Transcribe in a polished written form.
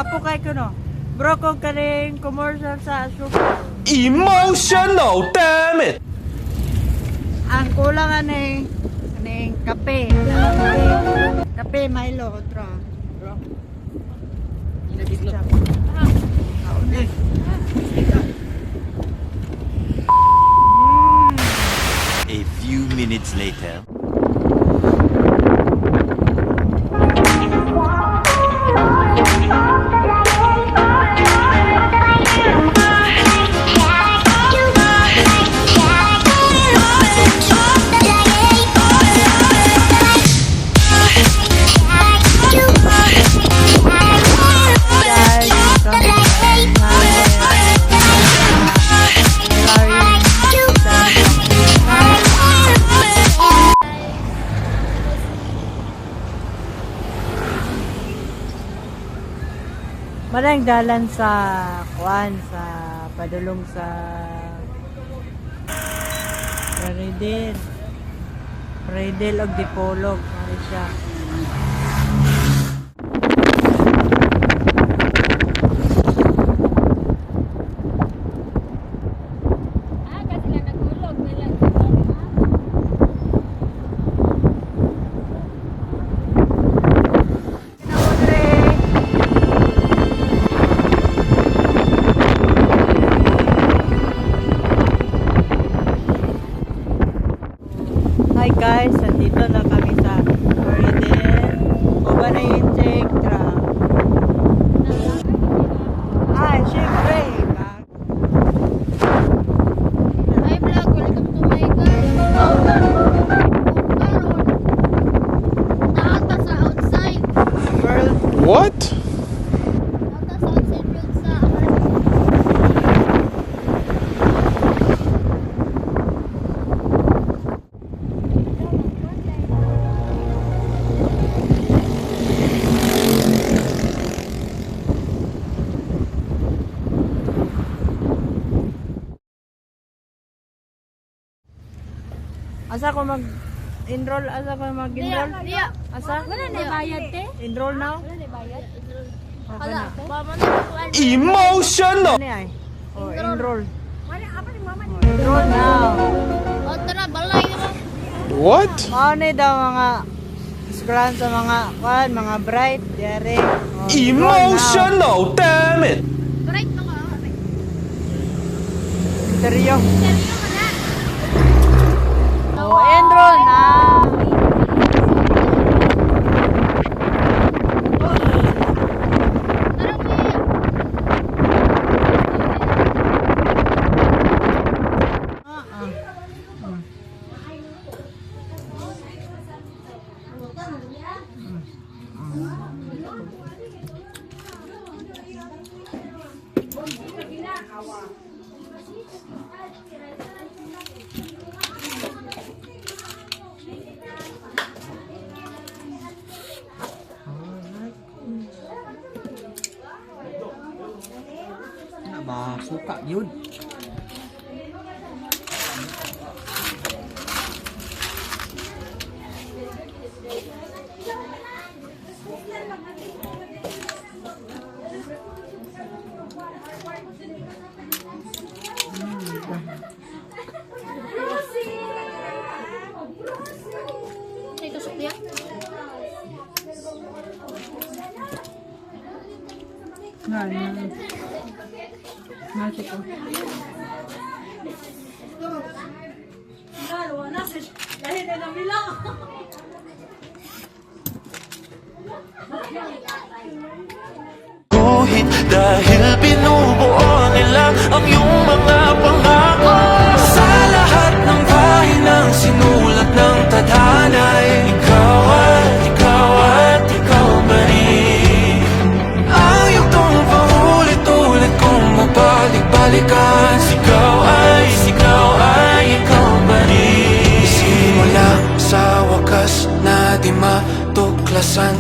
Gwapo kay ko no. Bro, kung kaning commercial sa super. Emotional, damn it! Ang kulang aning kape. Kape Milo otro. Bro. A few minutes later. Malang dalan sa kuan sa padulong sa Redel og Dipolog mali siya. Hi guys, nandito na kami sa Redel. O ba na yung check truck? Syempre. Hi vlog, welcome to my car. Nakata sa outside. World. What? Nakata sa outside world sa Asa ko mag-enroll? Asa ko mag-enroll? Diya. Asa? Wala na bayad te. Enroll now? Wala na bayad. Okay Wala. na. Mama na kuan. Emotional! Ano ay? Oh, enroll. Enroll now. O tara, balay na mo. What? Mao ni daw mga scran sa mga kuan, mga bright, diare. Oh, enroll now. Emotional, damn it! Right na ka. Interview. Seryo ka na. Oh, enroll na. Tara kuya. Suka yun. Ito sa tiyak. Nasi ko. Guhit dahil binubuo nila ang iyong mga pangako. Sa lahat ng bahay ng sinulat ng tadhana ay ikaw at ikaw pa rin. Ayaw kong paulit-ulit kong mabalik-balikan. Sigaw ay ikaw pa rin. Simula sa wakas na di matuklasan.